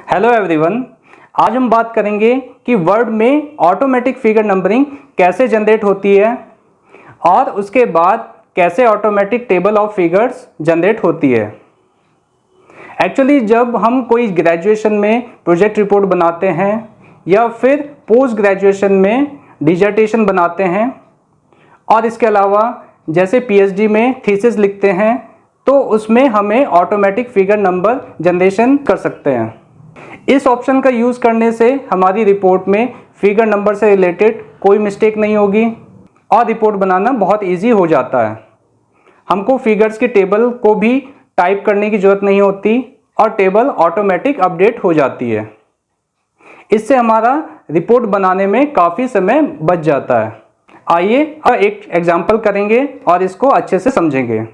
Hello everyone, आज हम बात करेंगे कि वर्ड में ऑटोमेटिक फिगर नंबरिंग कैसे जनरेट होती है और उसके बाद कैसे automatic table of figures generate होती है। एक्चुअली जब हम कोई ग्रेजुएशन में प्रोजेक्ट रिपोर्ट बनाते हैं या फिर पोस्ट ग्रेजुएशन में डिसर्टेशन बनाते हैं और इसके अलावा जैसे पीएचडी में थीसिस लिखते हैं तो उसमें हमें ऑटोमेटिक फिगर नंबर जनरेशन कर सकते हैं। इस ऑप्शन का यूज़ करने से हमारी रिपोर्ट में फिगर नंबर से रिलेटेड कोई मिस्टेक नहीं होगी और रिपोर्ट बनाना बहुत इजी हो जाता है। हमको फिगर्स के टेबल को भी टाइप करने की ज़रूरत नहीं होती और टेबल ऑटोमेटिक अपडेट हो जाती है। इससे हमारा रिपोर्ट बनाने में काफ़ी समय बच जाता है। आइए अब एक एग्जाम्पल करेंगे और इसको अच्छे से समझेंगे।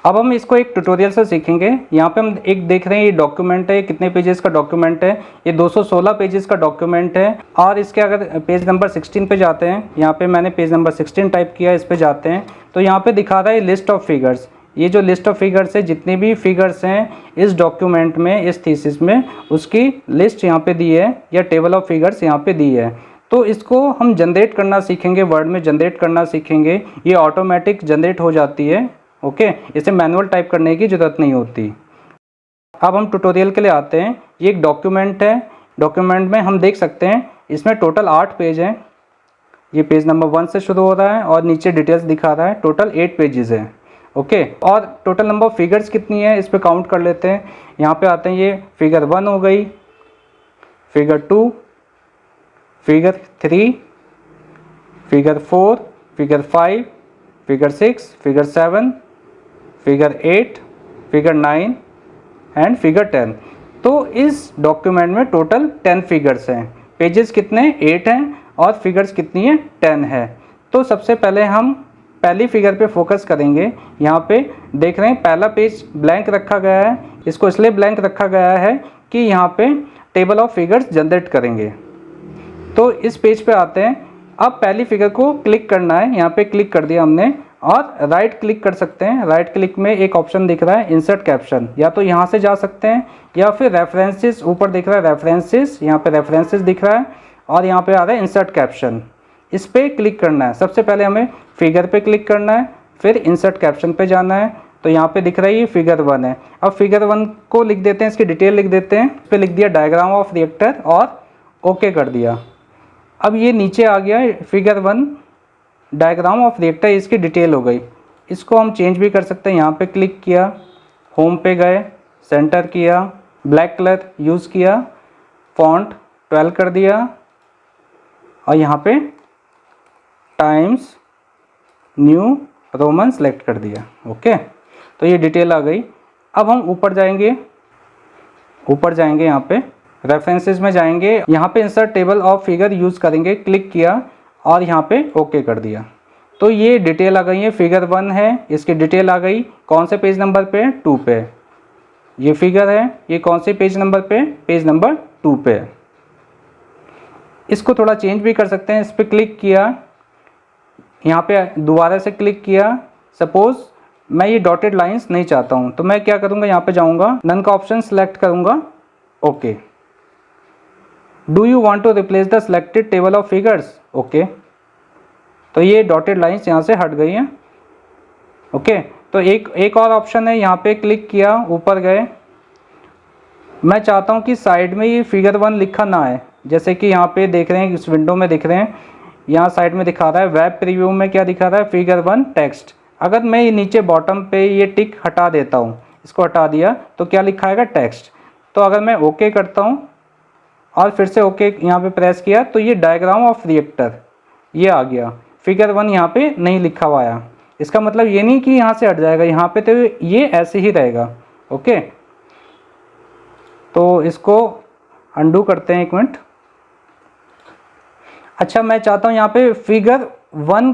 अब हम इसको एक ट्यूटोरियल से सीखेंगे। यहाँ पे हम एक देख रहे हैं ये डॉक्यूमेंट है, कितने पेजेस का डॉक्यूमेंट है, ये 216 पेजेस का डॉक्यूमेंट है। और इसके अगर पेज नंबर 16 पे जाते हैं, यहाँ पे मैंने पेज नंबर 16 टाइप किया, इस पे जाते हैं तो यहाँ पे दिखा रहा है लिस्ट ऑफ फिगर्स। ये जो लिस्ट ऑफ फिगर्स है, जितने भी फिगर्स हैं इस डॉक्यूमेंट में, इस थीसिस में, उसकी लिस्ट यहाँ पे दी है या टेबल ऑफ फिगर्स यहाँ पे दी है। तो इसको हम जनरेट करना सीखेंगे, वर्ड में जनरेट करना सीखेंगे। ये ऑटोमेटिक जनरेट हो जाती है। ओके, इसे मैनुअल टाइप करने की ज़रूरत नहीं होती। अब हम ट्यूटोरियल के लिए आते हैं। ये एक डॉक्यूमेंट है। डॉक्यूमेंट में हम देख सकते हैं इसमें टोटल 8 पेज हैं। ये पेज नंबर 1 से शुरू हो रहा है और नीचे डिटेल्स दिखा रहा है। टोटल 8 पेजेस हैं। ओके, और टोटल नंबर ऑफ फिगर्स कितनी है इस पर काउंट कर लेते हैं। यहाँ पे आते हैं, ये फिगर 1 हो गई, figure 2, figure 3, figure 4, figure 5, figure 6, figure 7, figure 8, figure 9 and figure 10। तो इस डॉक्यूमेंट में टोटल 10 फिगर्स हैं। पेजेस कितने 8 हैं और फिगर्स कितनी है 10 है। तो सबसे पहले हम पहली फिगर पे फोकस करेंगे। यहाँ पे देख रहे हैं पहला पेज ब्लैंक रखा गया है। इसको इसलिए ब्लैंक रखा गया है कि यहाँ पे टेबल ऑफ फिगर्स जनरेट करेंगे। तो इस पेज पे आते हैं। अब पहली फिगर को क्लिक करना है। यहाँ पे क्लिक कर दिया हमने और राइट क्लिक कर सकते हैं। राइट क्लिक में एक ऑप्शन दिख रहा है इंसर्ट कैप्शन, या तो यहाँ से जा सकते हैं या फिर रेफरेंसेस, ऊपर दिख रहा है रेफरेंसेस, यहाँ पे रेफरेंसेस दिख रहा है और यहाँ पे आ रहा है इंसर्ट कैप्शन। इस पर क्लिक करना है। सबसे पहले हमें फिगर पे क्लिक करना है, फिर इंसर्ट कैप्शन पे जाना है। तो यहाँ पे दिख रहा है ये फिगर 1 है। अब फिगर 1 को लिख देते हैं, इसकी डिटेल लिख देते हैं। इस पर लिख दिया डायग्राम ऑफ रिएक्टर और ओके कर दिया। अब ये नीचे आ गया फिगर 1 डायग्राम ऑफ रिएक्टर, इसकी डिटेल हो गई। इसको हम चेंज भी कर सकते हैं। यहाँ पे क्लिक किया, होम पे गए, सेंटर किया, ब्लैक कलर यूज़ किया, फॉन्ट 12 कर दिया और यहाँ पे टाइम्स न्यू रोमन सेलेक्ट कर दिया। ओके, तो ये डिटेल आ गई। अब हम ऊपर जाएंगे यहाँ पे रेफरेंसेस में जाएंगे। यहाँ पे insert table of figure use करेंगे। क्लिक किया और यहाँ पे ओके कर दिया। तो ये डिटेल आ गई है। फिगर 1 है, इसकी डिटेल आ गई। कौन से पेज नंबर पे? 2 पे। ये फिगर है, ये कौन से पेज नंबर पे? पेज नंबर 2 पे। इसको थोड़ा चेंज भी कर सकते हैं। इस पर क्लिक किया, यहाँ पे दोबारा से क्लिक किया। सपोज़ मैं ये डॉटेड लाइंस नहीं चाहता हूँ तो मैं क्या करूँगा, यहाँ पे जाऊँगा, नन का ऑप्शन सेलेक्ट करूँगा, okay. Do you want to replace the selected table of figures? Okay, तो ये डॉटेड लाइंस यहाँ से हट गई हैं। ओके, तो एक और ऑप्शन है, यहाँ पे क्लिक किया, ऊपर गए। मैं चाहता हूँ कि साइड में ये फिगर 1 लिखा ना है। जैसे कि यहाँ पे देख रहे हैं, इस विंडो में दिख रहे हैं, यहाँ साइड में दिखा रहा है, वेब प्रीव्यू में क्या दिखा रहा है, फिगर 1 टेक्स्ट। अगर मैं ये नीचे बॉटम पे ये टिक हटा देता हूँ, इसको हटा दिया, तो क्या लिखा आएगा? टेक्स्ट। तो अगर मैं ओके करता हूँ और फिर से ओके यहाँ पे प्रेस किया तो ये डायग्राम ऑफ रिएक्टर ये आ गया। फिगर 1 यहाँ पे नहीं लिखा हुआ आया। इसका मतलब ये नहीं कि यहाँ से हट जाएगा, यहाँ पे तो ये ऐसे ही रहेगा। ओके, तो इसको अंडू करते हैं, 1 मिनट। अच्छा, मैं चाहता हूँ यहाँ पे फिगर 1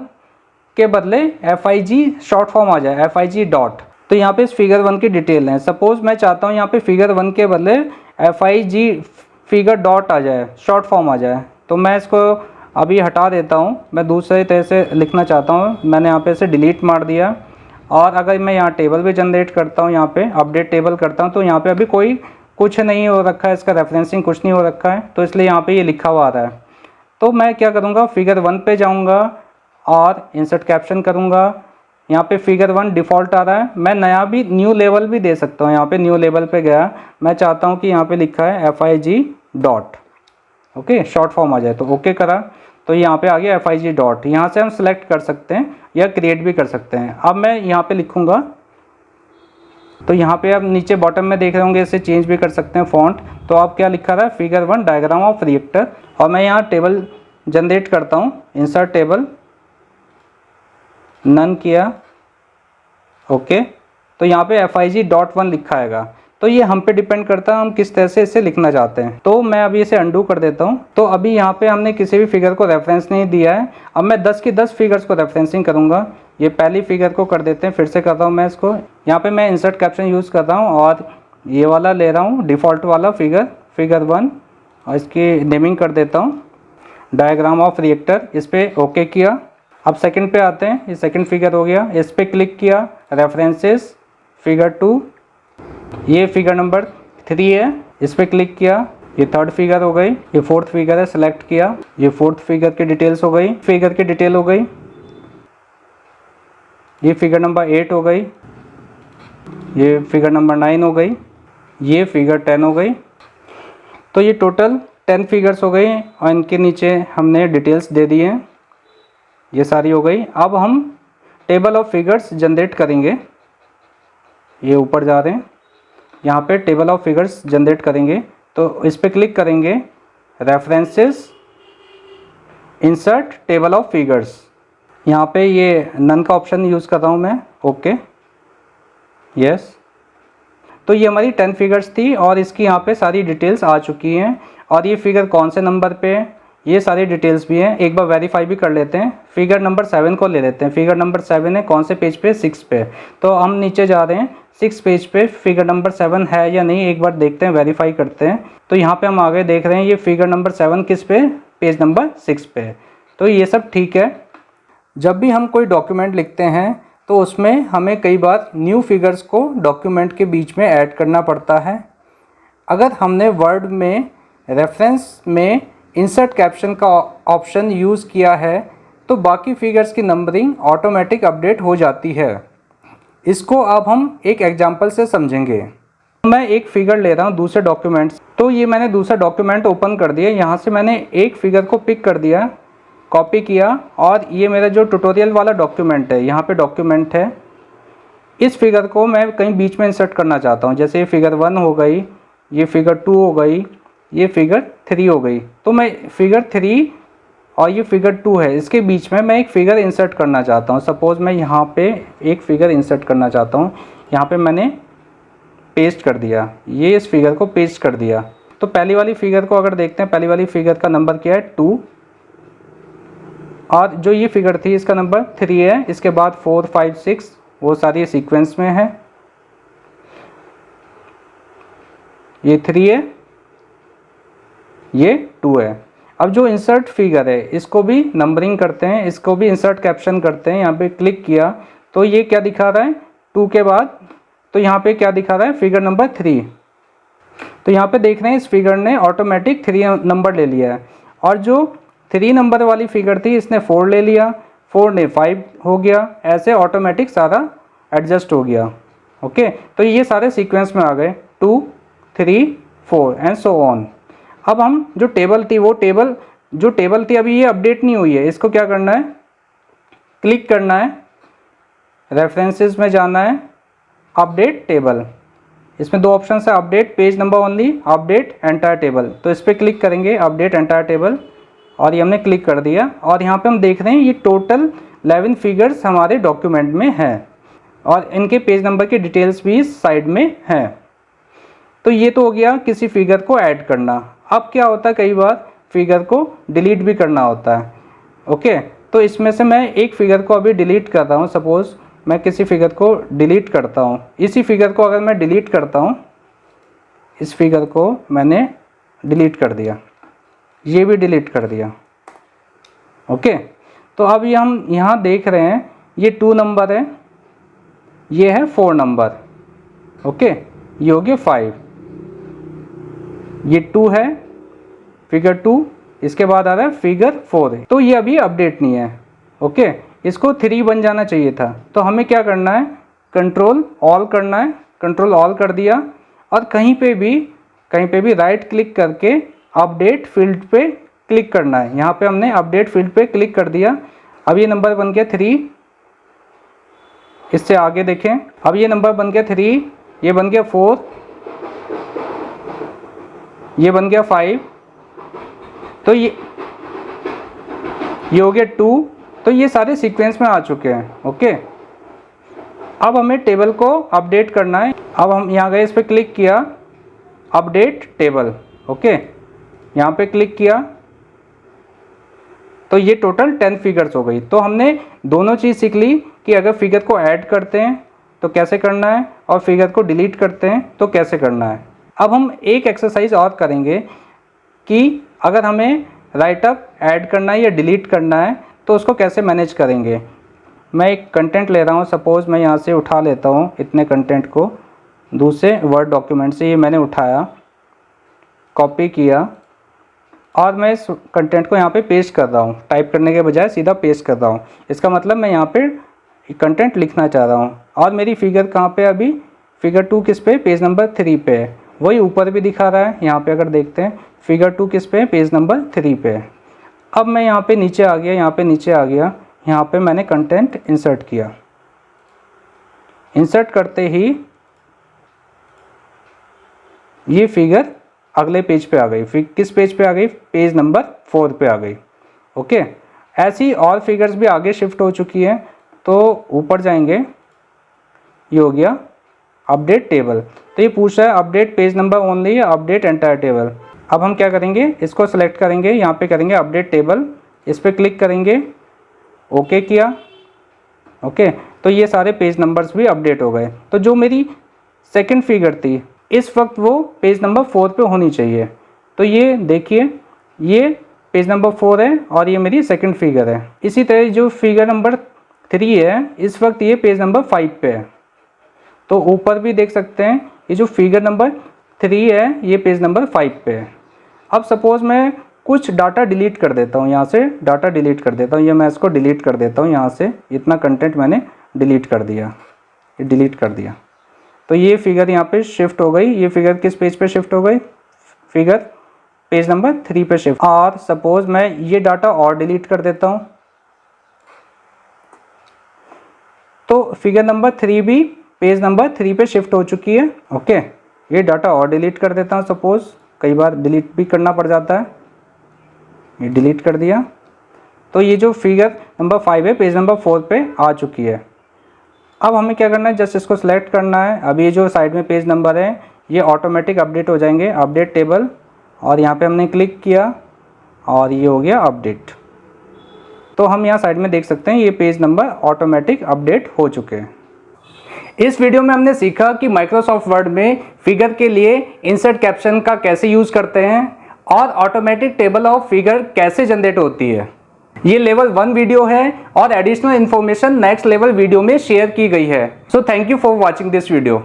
के बदले FIG शॉर्ट फॉर्म आ जाए, FIG डॉट। तो यहाँ पे इस फिगर 1 की डिटेल है। सपोज़ मैं चाहता हूँ यहाँ पे फिगर 1 के बदले FIG फिगर डॉट आ जाए, शॉर्ट फॉर्म आ जाए। तो मैं इसको अभी हटा देता हूँ। मैं दूसरे तरह से लिखना चाहता हूँ। मैंने यहाँ पे इसे डिलीट मार दिया। और अगर मैं यहाँ टेबल भी जनरेट करता हूँ, यहाँ पे अपडेट टेबल करता हूँ, तो यहाँ पे अभी कोई कुछ नहीं हो रखा है, इसका रेफरेंसिंग कुछ नहीं हो रखा है, तो इसलिए यहाँ पे ये लिखा हुआ आ रहा है। तो मैं क्या करूँगा, फिगर 1 पे जाऊँगा और इंसर्ट कैप्शन करूँगा। यहाँ पे फिगर 1 डिफ़ॉल्ट आ रहा है, मैं नया भी न्यू लेवल भी दे सकता हूँ। यहाँ पे न्यू लेवल पे गया, मैं चाहता हूँ कि यहाँ पे लिखा है FIG dot, okay, short form आ जाए, तो ओके करा तो यहाँ पे आ गया FIG डॉट। यहाँ से हम सेलेक्ट कर सकते हैं या क्रिएट भी कर सकते हैं। अब मैं यहाँ पे लिखूँगा, तो यहाँ पे आप नीचे बॉटम में देख रहे होंगे, इसे चेंज भी कर सकते हैं फॉन्ट। तो आप क्या लिखा रहा है, फिगर 1 डायग्राम ऑफ रिएक्टर, और मैं यहाँ टेबल जनरेट करता हूँ, इंसर्ट टेबल, नन किया, ओके। तो यहाँ पे FIG.1 लिखा आएगा। तो ये हम पे डिपेंड करता है हम किस तरह से इसे लिखना चाहते हैं। तो मैं अभी इसे अंडू कर देता हूँ। तो अभी यहाँ पे हमने किसी भी फिगर को रेफरेंस नहीं दिया है। अब मैं 10 की 10 फिगर्स को रेफरेंसिंग करूँगा। ये पहली फिगर को कर देते हैं, फिर से कर रहा हूँ मैं इसको। यहाँ पे मैं इंसर्ट कैप्शन यूज़ कर रहा हूँ और ये वाला ले रहा हूँ डिफ़ॉल्ट वाला फिगर 1, और इसकी नेमिंग कर देता हूँ डायग्राम ऑफ रिएक्टर। इस पर ओके किया। अब सेकंड पे आते हैं, ये सेकंड फिगर हो गया, इस पर क्लिक किया, रेफरेंसेस फिगर 2, ये फिगर नंबर 3 है, इस पर क्लिक किया, ये थर्ड फिगर हो गई, ये फोर्थ फिगर है, सेलेक्ट किया, ये फोर्थ फिगर की डिटेल्स हो गई, फिगर की डिटेल हो गई, ये फिगर नंबर 8 हो गई, ये फिगर नंबर 9 हो गई, ये फिगर 10 हो गई। तो ये टोटल 10 फिगर्स हो गई और इनके नीचे हमने डिटेल्स दे दी हैं, ये सारी हो गई। अब हम टेबल ऑफ फिगर्स जनरेट करेंगे। ये ऊपर जा रहे हैं, यहाँ पे टेबल ऑफ फिगर्स जनरेट करेंगे। तो इस पर क्लिक करेंगे, references, insert table of figures. यहाँ पे ये नन का ऑप्शन यूज़ कर रहा हूँ मैं, ओके, यस। तो ये हमारी 10 फिगर्स थी और इसकी यहाँ पे सारी डिटेल्स आ चुकी हैं। और ये फिगर कौन से नंबर पे है, ये सारी डिटेल्स भी हैं। एक बार वेरीफाई भी कर लेते हैं। फिगर नंबर 7 को ले लेते हैं। फिगर नंबर 7 है, कौन से पेज पे, 6 पे। तो हम नीचे जा रहे हैं, 6 पेज पे फिगर नंबर 7 है या नहीं, एक बार देखते हैं, वेरीफाई करते हैं। तो यहाँ पे हम आगे देख रहे हैं, ये फिगर नंबर 7 किस पे, पेज नंबर 6 पे। तो ये सब ठीक है। जब भी हम कोई डॉक्यूमेंट लिखते हैं तो उसमें हमें कई बार न्यू फिगर्स को डॉक्यूमेंट के बीच में ऐड करना पड़ता है। अगर हमने वर्ड में रेफरेंस में इंसर्ट कैप्शन का ऑप्शन यूज़ किया है तो बाकी फिगर्स की नंबरिंग ऑटोमेटिक अपडेट हो जाती है। इसको अब हम एक एग्जांपल से समझेंगे। मैं एक फिगर ले रहा हूँ दूसरे डॉक्यूमेंट। तो ये मैंने दूसरा डॉक्यूमेंट ओपन कर दिया। यहाँ से मैंने एक फिगर को पिक कर दिया, कॉपी किया, और ये मेरा जो ट्यूटोरियल वाला डॉक्यूमेंट है, यहाँ पे डॉक्यूमेंट है, इस फिगर को मैं कहीं बीच में इंसर्ट करना चाहता हूँ। जैसे ये फिगर 1 हो गई, ये फिगर 2 हो गई, ये फिगर 3 हो गई। तो मैं फिगर 3 और ये फिगर 2 है, इसके बीच में मैं एक फिगर इंसर्ट करना चाहता हूँ। सपोज़ मैं यहाँ पे एक फिगर इंसर्ट करना चाहता हूँ। यहाँ पे मैंने पेस्ट कर दिया, ये इस फिगर को पेस्ट कर दिया। तो पहली वाली फिगर को अगर देखते हैं, पहली वाली फिगर का नंबर क्या है, 2, और जो ये फिगर थी इसका नंबर 3 है। इसके बाद 4, 5, 6 वो सारी सीक्वेंस में है। ये 3 है, ये 2 है। अब जो इंसर्ट फिगर है इसको भी नंबरिंग करते हैं, इसको भी इंसर्ट कैप्शन करते हैं। यहाँ पे क्लिक किया तो ये क्या दिखा रहा है, 2 के बाद, तो यहाँ पे क्या दिखा रहा है, फिगर नंबर 3। तो यहाँ पे देख रहे हैं इस फिगर ने ऑटोमेटिक 3 नंबर ले लिया है। और जो 3 नंबर वाली फिगर थी इसने 4 ले लिया, 4 ने 5 हो गया। ऐसे ऑटोमेटिक सारा एडजस्ट हो गया। ओके, तो ये सारे सीक्वेंस में आ गए, 2, 3, 4 एंड सो ऑन। अब हम जो टेबल थी, वो टेबल थी अभी ये अपडेट नहीं हुई है। इसको क्या करना है, क्लिक करना है, रेफरेंसेस में जाना है, अपडेट टेबल। इसमें 2 ऑप्शन है, update page number only, update entire table. तो इस पर क्लिक करेंगे, अपडेट एंटायर टेबल, और ये हमने क्लिक कर दिया। और यहाँ पे हम देख रहे हैं ये टोटल 11 फिगर्स हमारे डॉक्यूमेंट में हैं और इनके पेज नंबर की डिटेल्स भी इस साइड में हैं। तो ये तो हो गया किसी फिगर को ऐड करना। अब क्या होता है, कई बार फिगर को डिलीट भी करना होता है। ओके, तो इसमें से मैं एक फिगर को अभी डिलीट कर रहा हूँ। सपोज़ मैं किसी फिगर को डिलीट करता हूँ। इसी फिगर को अगर मैं डिलीट करता हूँ, इस फिगर को मैंने डिलीट कर दिया, ये भी डिलीट कर दिया। ओके, तो अब ये हम यहाँ देख रहे हैं, ये 2 नंबर है, ये है 4 नंबर। ओके, ये हो गया 5। ये 2 है, फिगर 2, इसके बाद आ रहा है फिगर 4। तो ये अभी अपडेट नहीं है। ओके, इसको 3 बन जाना चाहिए था। तो हमें क्या करना है, कंट्रोल ऑल करना है, कंट्रोल ऑल कर दिया और कहीं पे भी राइट क्लिक करके अपडेट फील्ड पे क्लिक करना है। यहाँ पे हमने अपडेट फील्ड पे क्लिक कर दिया। अब ये नंबर बन गया 3, इससे आगे देखें, अब ये नंबर बन गया 3, ये बन गया 4, ये बन गया 5, तो ये हो गया 2। तो ये सारे सीक्वेंस में आ चुके हैं। ओके, अब हमें टेबल को अपडेट करना है। अब हम यहाँ गए, इस पर क्लिक किया, अपडेट टेबल। ओके, यहाँ पे क्लिक किया तो ये टोटल 10 फिगर्स हो गई। तो हमने दोनों चीज़ सीख ली कि अगर फिगर को ऐड करते हैं तो कैसे करना है और फिगर को डिलीट करते हैं तो कैसे करना है। अब हम एक एक्सरसाइज और करेंगे कि अगर हमें राइट अप ऐड करना है या डिलीट करना है तो उसको कैसे मैनेज करेंगे। मैं एक कंटेंट ले रहा हूँ, सपोज़ मैं यहाँ से उठा लेता हूँ इतने कंटेंट को दूसरे वर्ड डॉक्यूमेंट से। ये मैंने उठाया, कॉपी किया और मैं इस कंटेंट को यहाँ पे पेस्ट कर रहा हूँ। टाइप करने के बजाय सीधा पेस्ट कर रहा हूँ। इसका मतलब मैं यहाँ पे कंटेंट लिखना चाह रहा हूँ। और मेरी फिगर कहाँ पे, अभी फिगर 2 किस पे, पेज नंबर 3 पे है। वही ऊपर भी दिखा रहा है। यहाँ पे अगर देखते हैं फिगर 2 किस पे, पेज नंबर 3 पे है। अब मैं यहाँ पे नीचे आ गया, यहाँ पे नीचे आ गया, यहाँ पे मैंने कंटेंट इंसर्ट किया। इंसर्ट करते ही ये फिगर अगले पेज पे आ गई। किस पेज पे आ गई, पेज नंबर 4 पे आ गई। ओके, ऐसी और फिगर्स भी आगे शिफ्ट हो चुकी है। तो ऊपर जाएंगे, ये हो गया अपडेट टेबल। तो ये पूछ रहा है अपडेट पेज नंबर ओनली या अपडेट एंटायर टेबल। अब हम क्या करेंगे, इसको सेलेक्ट करेंगे, यहाँ पे करेंगे अपडेट टेबल, इस पर क्लिक करेंगे, ओके किया। ओके, तो ये सारे पेज नंबर्स भी अपडेट हो गए। तो जो मेरी सेकंड फिगर थी इस वक्त वो पेज नंबर 4 पे होनी चाहिए। तो ये देखिए, ये पेज नंबर 4 है और ये मेरी सेकंड फिगर है। इसी तरह जो फिगर नंबर 3 है इस वक्त ये पेज नंबर 5 पे है। तो ऊपर भी देख सकते हैं ये जो फिगर नंबर 3 है ये पेज नंबर 5 पे है। अब सपोज़ मैं कुछ डाटा डिलीट कर देता हूँ, यहाँ से डाटा डिलीट कर देता हूँ, ये मैं इसको डिलीट कर देता हूँ। यहाँ से इतना कंटेंट मैंने डिलीट कर दिया, ये डिलीट कर दिया। तो ये फिगर यहाँ पे शिफ्ट हो गई। ये फिगर किस पेज पे शिफ्ट हो गई, फिगर पेज नंबर 3 पे शिफ्ट। और सपोज मैं ये डाटा और डिलीट कर देता हूँ तो फिगर नंबर 3 भी पेज नंबर 3 पे शिफ्ट हो चुकी है। ओके, ये डाटा और डिलीट कर देता हूँ। सपोज कई बार डिलीट भी करना पड़ जाता है, ये डिलीट कर दिया। तो ये जो फिगर नंबर 5 है पेज नंबर 4 पे आ चुकी है। अब हमें क्या करना है, जस्ट इसको सिलेक्ट करना है। अब ये जो साइड में पेज नंबर है ये ऑटोमेटिक अपडेट हो जाएंगे, अपडेट टेबल, और यहाँ पे हमने क्लिक किया और ये हो गया अपडेट। तो हम यहाँ साइड में देख सकते हैं ये पेज नंबर ऑटोमेटिक अपडेट हो चुके हैं। इस वीडियो में हमने सीखा कि माइक्रोसॉफ्ट वर्ड में फिगर के लिए इंसर्ट कैप्शन का कैसे यूज़ करते हैं और ऑटोमेटिक टेबल ऑफ फिगर कैसे जनरेट होती है। ये लेवल 1 वीडियो है और additional information next level video में शेयर की गई है। So thank you for watching this video.